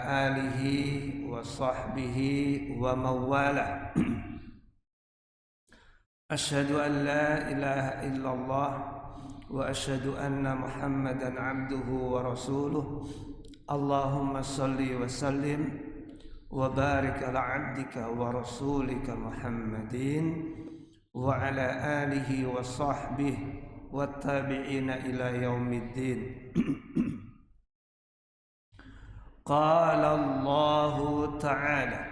alihi wa sahbihi wa mawalah. Asyhadu an la ilaha illallah wa asyhadu anna Muhammadan abduhu wa rasuluh. Allahumma salli wa sallim wa barik ala abdika wa rasulika Muhammadin wa ala alihi wa sahbihi wa tabi'ina ila yaumiddin. Qala Allahu ta'ala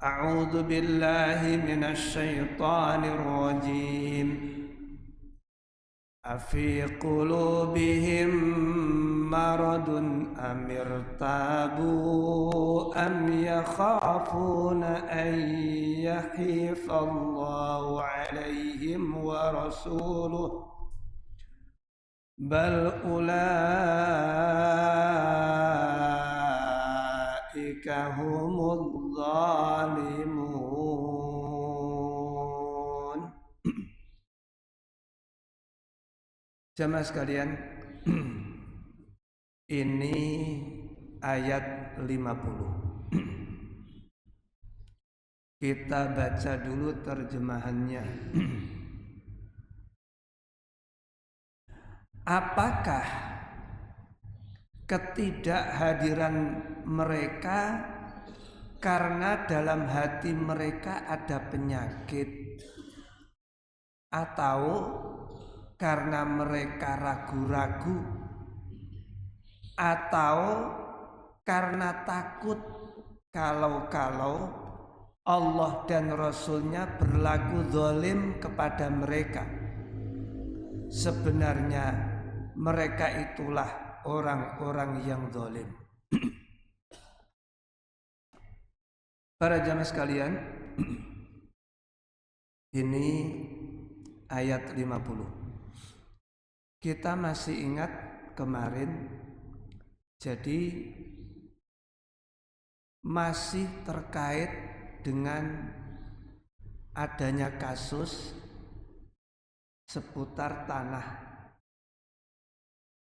A'udzu billahi minasy syaithanir rajim. Afi qulubihim maradun am irtabu am yakhafuna an yahifallahu alaihim wa rasuluhu bal ulaika humudz zalimun. Jamaah sekalian, ini ayat 50. Kita baca dulu terjemahannya. Apakah ketidakhadiran mereka karena dalam hati mereka ada penyakit, atau karena mereka ragu-ragu, atau karena takut kalau Allah dan Rasulnya berlaku zalim kepada mereka? Sebenarnya mereka itulah orang-orang yang zalim. Para jamaah sekalian, ini ayat 50. Kita masih ingat kemarin, jadi masih terkait dengan adanya kasus seputar tanah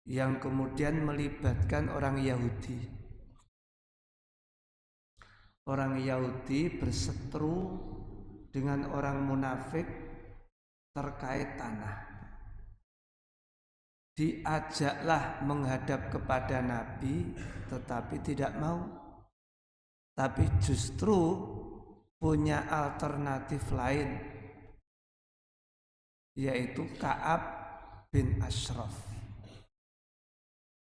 yang kemudian melibatkan orang Yahudi. Orang Yahudi berseteru dengan orang munafik terkait tanah. Diajaklah menghadap kepada Nabi, tetapi tidak mau. Tapi justru punya alternatif lain, yaitu Ka'ab bin Ashraf.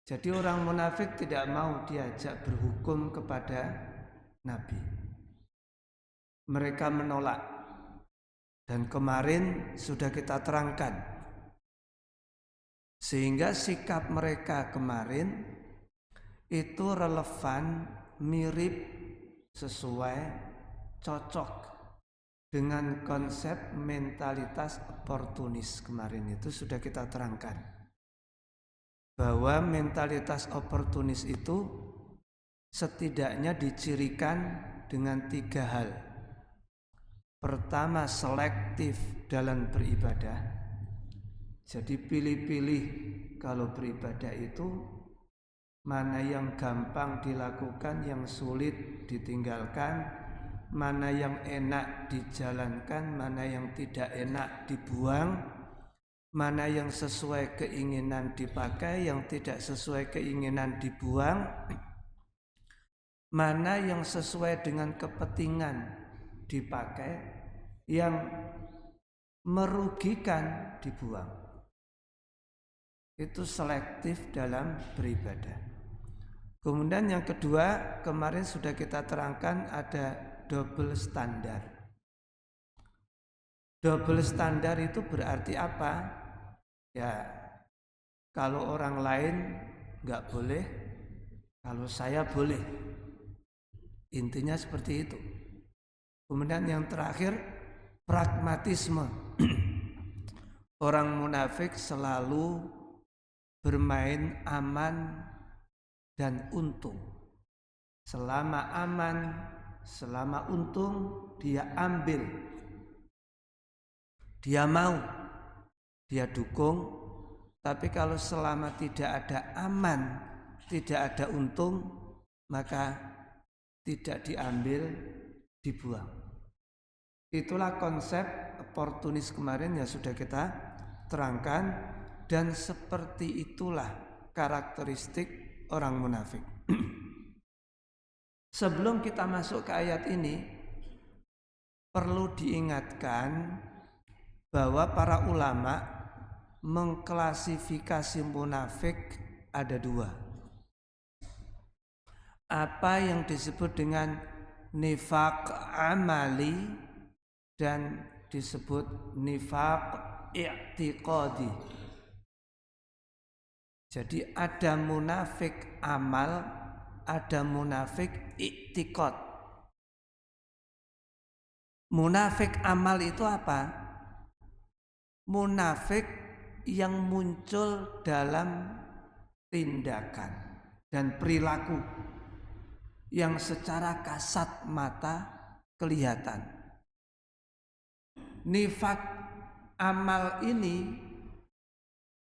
Jadi orang munafik tidak mau diajak berhukum kepada Nabi. Mereka menolak. Dan kemarin sudah kita terangkan, sehingga sikap mereka kemarin itu relevan, mirip, sesuai, cocok dengan konsep mentalitas oportunis. Kemarin itu sudah kita terangkan bahwa mentalitas oportunis itu setidaknya dicirikan dengan 3 hal. Pertama, selektif dalam beribadah. Jadi pilih-pilih kalau beribadah itu, mana yang gampang dilakukan, yang sulit ditinggalkan, mana yang enak dijalankan, mana yang tidak enak dibuang, mana yang sesuai keinginan dipakai, yang tidak sesuai keinginan dibuang, mana yang sesuai dengan kepentingan dipakai, yang merugikan dibuang. Itu selektif dalam beribadah. Kemudian yang kedua, kemarin sudah kita terangkan, ada double standar. Double standar itu berarti apa? Ya, kalau orang lain nggak boleh, kalau saya boleh. Intinya seperti itu. Kemudian yang terakhir, pragmatisme. Orang munafik selalu bermain aman dan untung. Selama aman, selama untung, dia ambil, dia mau, dia dukung. Tapi kalau selama tidak ada aman, tidak ada untung, maka tidak diambil, dibuang. Itulah konsep oportunis kemarin yang sudah kita terangkan, dan seperti itulah karakteristik orang munafik. Sebelum kita masuk ke ayat ini, perlu diingatkan bahwa para ulama mengklasifikasi munafik ada dua. Apa yang disebut dengan nifaq amali dan disebut nifaq i'tiqadi. Jadi ada munafik amal, ada munafik i'tiqad. Munafik amal itu apa? Munafik yang muncul dalam tindakan dan perilaku yang secara kasat mata kelihatan. Nifak amal ini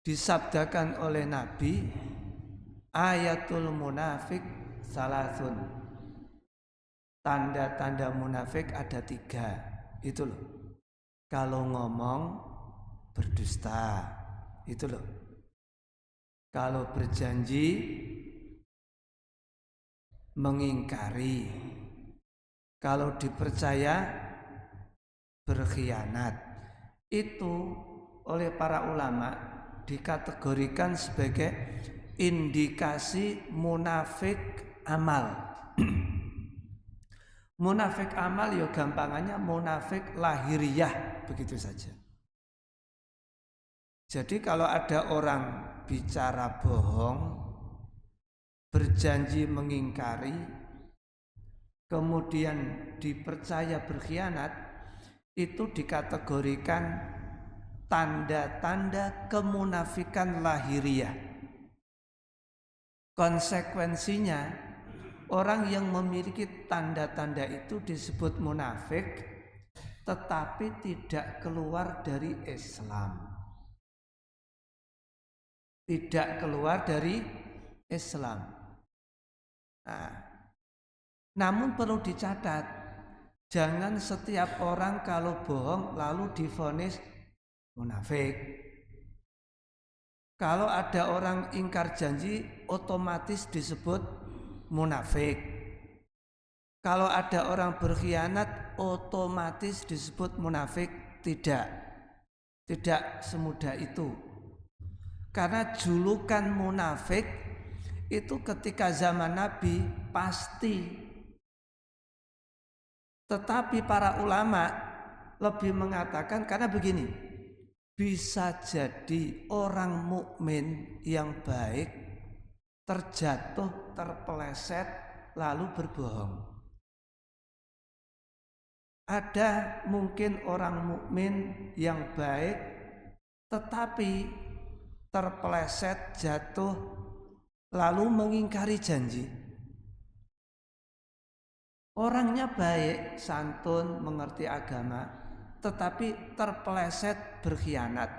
disabdakan oleh Nabi, ayatul munafik salasun. Tanda-tanda munafik ada 3. Itu loh. Kalau ngomong berdusta, itu loh. Kalau berjanji mengingkari, kalau dipercaya berkhianat. Itu oleh para ulama dikategorikan sebagai indikasi munafik amal. Munafik amal ya gampangannya munafik lahiriah, begitu saja. Jadi kalau ada orang bicara bohong, berjanji mengingkari, kemudian dipercaya berkhianat, itu dikategorikan tanda-tanda kemunafikan lahiriah. Konsekuensinya, orang yang memiliki tanda-tanda itu disebut munafik, tetapi tidak keluar dari Islam. Tidak keluar dari Islam. Nah, namun perlu dicatat, jangan setiap orang kalau bohong lalu divonis munafik. Kalau ada orang ingkar janji otomatis disebut munafik. Kalau ada orang berkhianat otomatis disebut munafik. Tidak semudah itu. Karena julukan munafik itu ketika zaman Nabi pasti. Tetapi para ulama lebih mengatakan karena begini, bisa jadi orang mukmin yang baik terjatuh, terpeleset lalu berbohong. Ada mungkin orang mukmin yang baik tetapi terpeleset, jatuh lalu mengingkari janji. Orangnya baik, santun, mengerti agama, tetapi terpeleset berkhianat.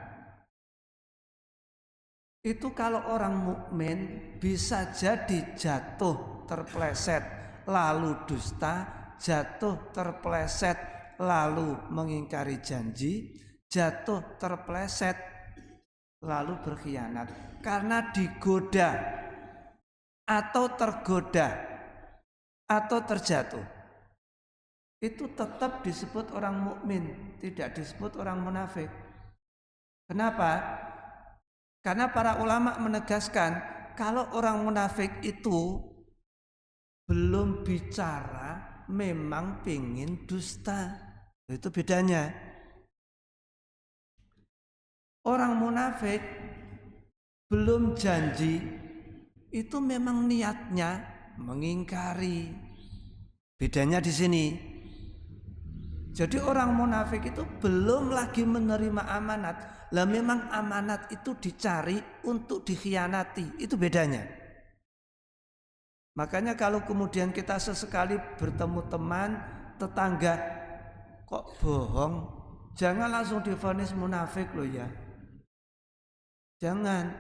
Itu kalau orang mukmin bisa jadi jatuh terpeleset lalu dusta, jatuh terpeleset lalu mengingkari janji, jatuh terpeleset lalu berkhianat karena digoda atau tergoda atau terjatuh. Itu tetap disebut orang mukmin, tidak disebut orang munafik. Kenapa? Karena para ulama menegaskan kalau orang munafik itu belum bicara memang pingin dusta. Itu bedanya. Orang munafik belum janji itu memang niatnya mengingkari. Bedanya di sini. Jadi orang munafik itu belum lagi menerima amanat. Lah memang amanat itu dicari untuk dikhianati. Itu bedanya. Makanya kalau kemudian kita sesekali bertemu teman, tetangga kok bohong, jangan langsung divonis munafik loh ya. Jangan.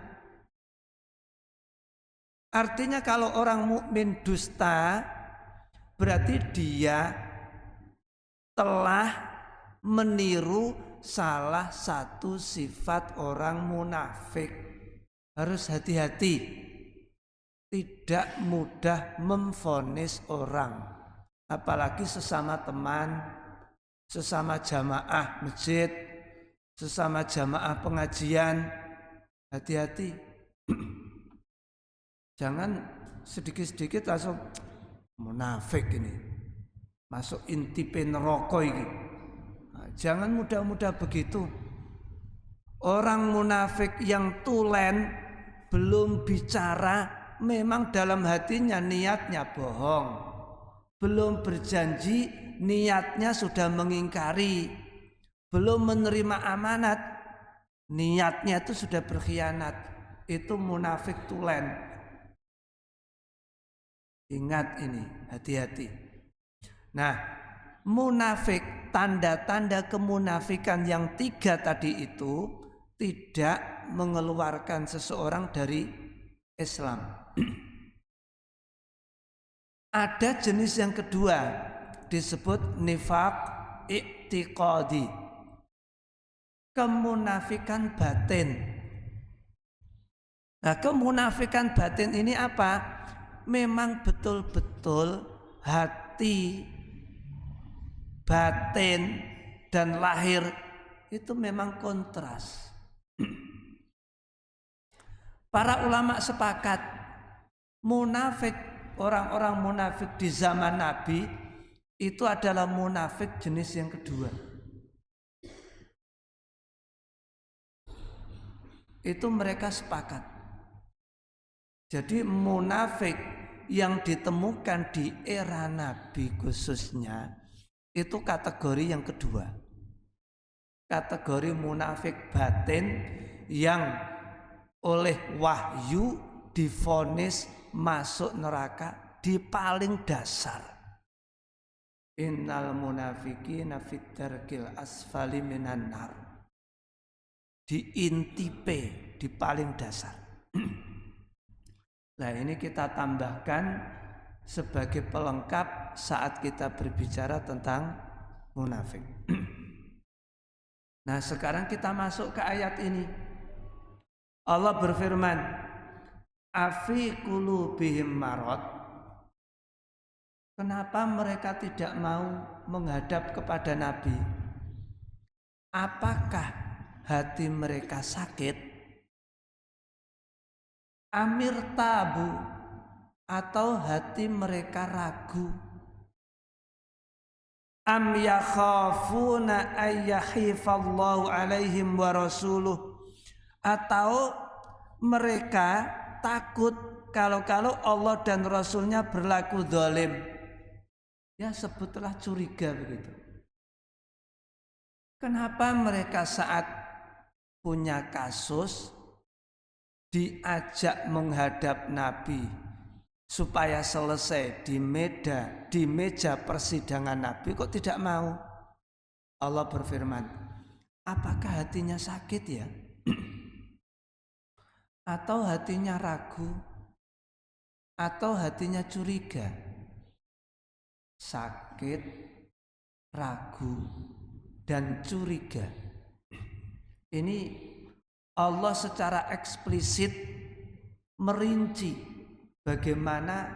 Artinya kalau orang mukmin dusta, berarti dia telah meniru salah satu sifat orang munafik. Harus hati-hati, tidak mudah memvonis orang, apalagi sesama teman, sesama jamaah masjid, sesama jamaah pengajian. Hati-hati. Jangan sedikit-sedikit langsung munafik ini, masuk intipe neraka ini. Jangan mudah-mudah begitu. Orang munafik yang tulen, belum bicara, memang dalam hatinya niatnya bohong. Belum berjanji, niatnya sudah mengingkari. Belum menerima amanat, niatnya itu sudah berkhianat. Itu munafik tulen. Ingat ini, hati-hati. Nah, munafik, tanda-tanda kemunafikan yang 3 tadi itu tidak mengeluarkan seseorang dari Islam. Ada jenis yang kedua, disebut nifaq i'tiqadi, kemunafikan batin. Nah, kemunafikan batin ini apa? Memang betul-betul hati, batin, dan lahir itu memang kontras. Para ulama sepakat, munafik, orang-orang munafik di zaman Nabi itu adalah munafik jenis yang kedua. Itu mereka sepakat. Jadi munafik yang ditemukan di era Nabi khususnya itu kategori yang kedua. Kategori munafik batin yang oleh wahyu divonis masuk neraka di paling dasar. Innal munafiqina fit darkil asfali minan nar. Di intipe, di paling dasar. Nah, ini kita tambahkan sebagai pelengkap saat kita berbicara tentang munafik. Nah, sekarang kita masuk ke ayat ini. Allah berfirman, afi qulubihim marad. Kenapa mereka tidak mau menghadap kepada Nabi? Apakah hati mereka sakit? Amir tabu, atau hati mereka ragu? Am yakhafuna ayyahifallahu alaihim wa rasuluh, atau mereka takut kalau Allah dan Rasulnya berlaku zalim. Ya, sebutlah curiga begitu. Kenapa mereka saat punya kasus diajak menghadap Nabi supaya selesai di meja persidangan Nabi kok tidak mau? Allah berfirman, apakah hatinya sakit ya? Atau hatinya ragu? Atau hatinya curiga? Sakit, ragu, dan curiga. Ini Allah secara eksplisit merinci bagaimana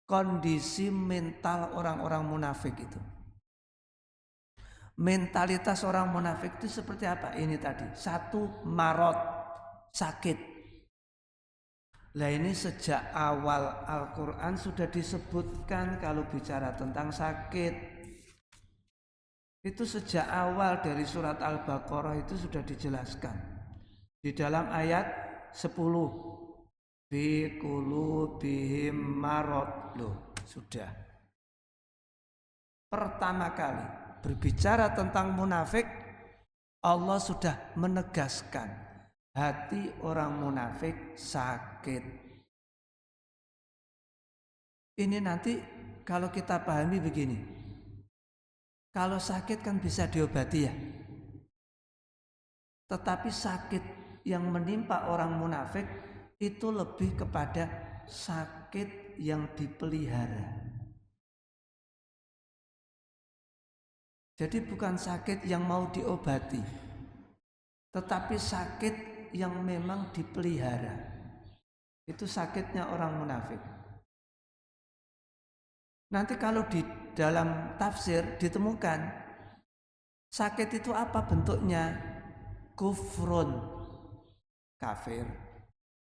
kondisi mental orang-orang munafik itu. Mentalitas orang munafik itu seperti apa? Ini tadi, 1, marot, sakit. Nah, ini sejak awal Al-Quran sudah disebutkan kalau bicara tentang sakit. Itu sejak awal dari surat Al-Baqarah itu sudah dijelaskan. Di dalam ayat 10, fi qulubihim marad. Loh, sudah. Pertama kali berbicara tentang munafik, Allah sudah menegaskan hati orang munafik sakit. Ini nanti kalau kita pahami begini, kalau sakit kan bisa diobati ya. Tetapi sakit yang menimpa orang munafik itu lebih kepada sakit yang dipelihara. Jadi bukan sakit yang mau diobati, tetapi sakit yang memang dipelihara. Itu sakitnya orang munafik. Nanti kalau di dalam tafsir ditemukan sakit itu apa bentuknya? Kufrun, kafir,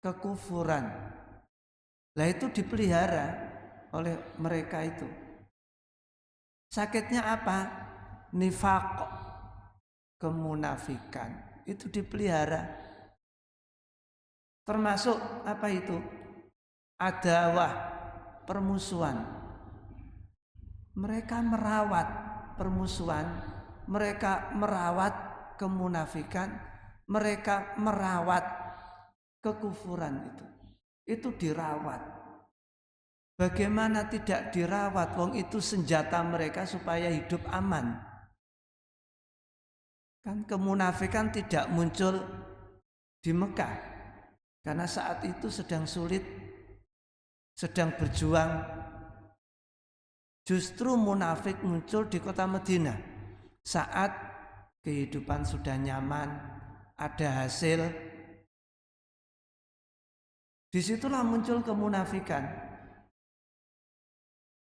kekufuran. Lah itu dipelihara oleh mereka itu. Sakitnya apa? Nifaq, kemunafikan. Itu dipelihara. Termasuk apa itu? Adawah, permusuhan. Mereka merawat permusuhan, mereka merawat kemunafikan, mereka merawat kekufuran itu. Itu dirawat. Bagaimana tidak dirawat? Wong itu senjata mereka supaya hidup aman. Kan kemunafikan tidak muncul di Mekah karena saat itu sedang sulit, sedang berjuang. Justru munafik muncul di kota Madinah saat kehidupan sudah nyaman, ada hasil. Disitulah muncul kemunafikan.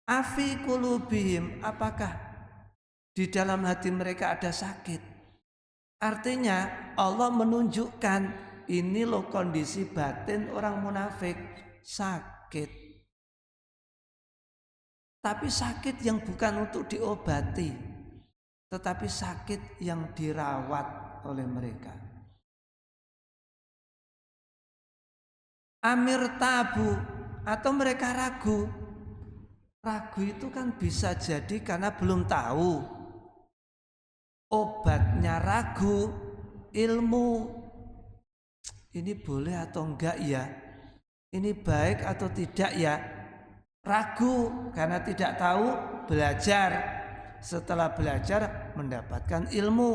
Afi qulubihim, apakah di dalam hati mereka ada sakit? Artinya Allah menunjukkan ini loh kondisi batin orang munafik, sakit. Tapi sakit yang bukan untuk diobati, tetapi sakit yang dirawat oleh mereka. Amir tabu, atau mereka ragu. Ragu itu kan bisa jadi karena belum tahu. Obatnya ragu, ilmu. Ini boleh atau enggak ya? Ini baik atau tidak ya? Ragu karena tidak tahu, belajar. Setelah belajar mendapatkan ilmu.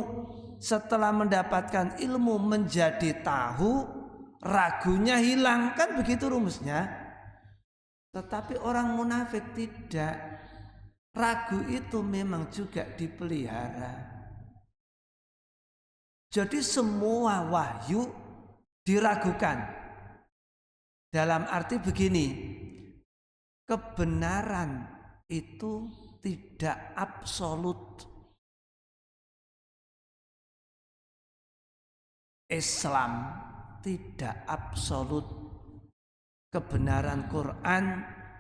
Setelah mendapatkan ilmu menjadi tahu, ragunya hilang. Kan begitu rumusnya. Tetapi orang munafik tidak. Ragu itu memang juga dipelihara. Jadi semua wahyu diragukan. Dalam arti begini, kebenaran itu tidak absolut. Islam tidak absolut. Kebenaran Quran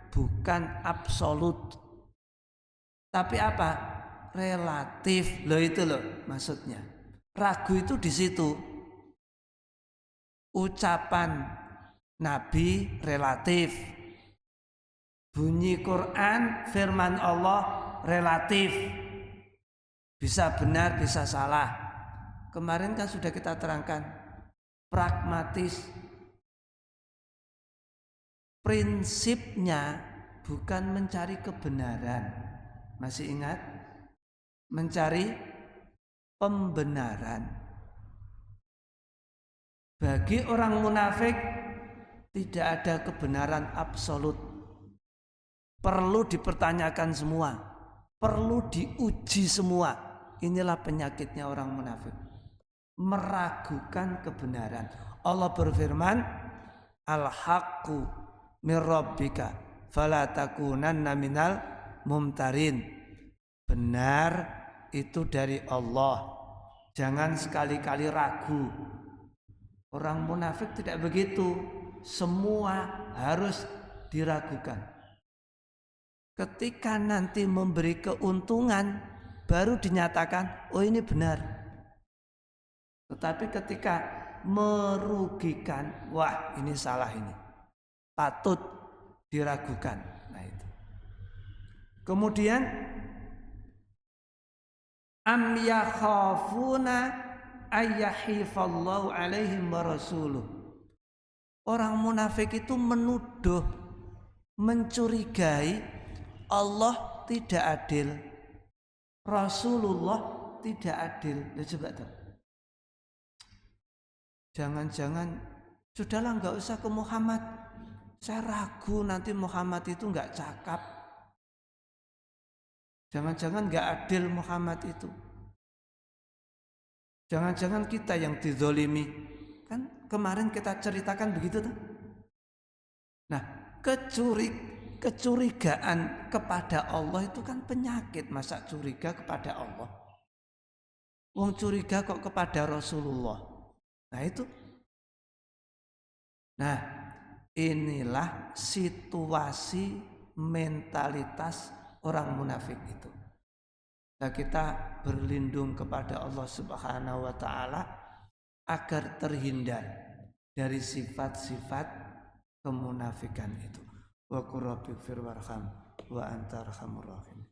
bukan absolut. Tapi apa? Relatif. Loh itu loh maksudnya. Ragu itu di situ. Ucapan Nabi relatif. Bunyi Quran, firman Allah relatif. Bisa benar, bisa salah. Kemarin kan sudah kita terangkan. Pragmatis. Prinsipnya bukan mencari kebenaran. Masih ingat? Mencari pembenaran. Bagi orang munafik tidak ada kebenaran absolut. Perlu dipertanyakan semua, perlu diuji semua. Inilah penyakitnya orang munafik, meragukan kebenaran. Allah berfirman, al-haqqu mir rabbika fala takunanna minal mumtarin. Benar itu dari Allah, jangan sekali-kali ragu. Orang munafik tidak begitu, semua harus diragukan. Ketika nanti memberi keuntungan baru dinyatakan, oh ini benar. Tetapi ketika merugikan, wah ini salah, ini patut diragukan. Nah itu. Kemudian am yakhafuna ayyahifallahu alaihim wa rasuluh. Orang munafik itu menuduh, mencurigai Allah tidak adil, Rasulullah tidak adil. Coba tuh. Jangan-jangan sudahlah, nggak usah ke Muhammad, Saya ragu nanti Muhammad itu nggak cakap. Jangan-jangan nggak adil Muhammad itu. Jangan-jangan kita yang dizolimi. Kan kemarin kita ceritakan begitu tuh. Nah, kecurigaan kepada Allah itu kan penyakit. Masa curiga kepada Allah? Wong curiga kok kepada Rasulullah. Nah itu. Nah, inilah situasi mentalitas orang munafik itu. Nah, kita berlindung kepada Allah Subhanahu wa taala agar terhindar dari sifat-sifat kemunafikan itu. Wa qur rabbighfir warham wa anta arhamur rahimin.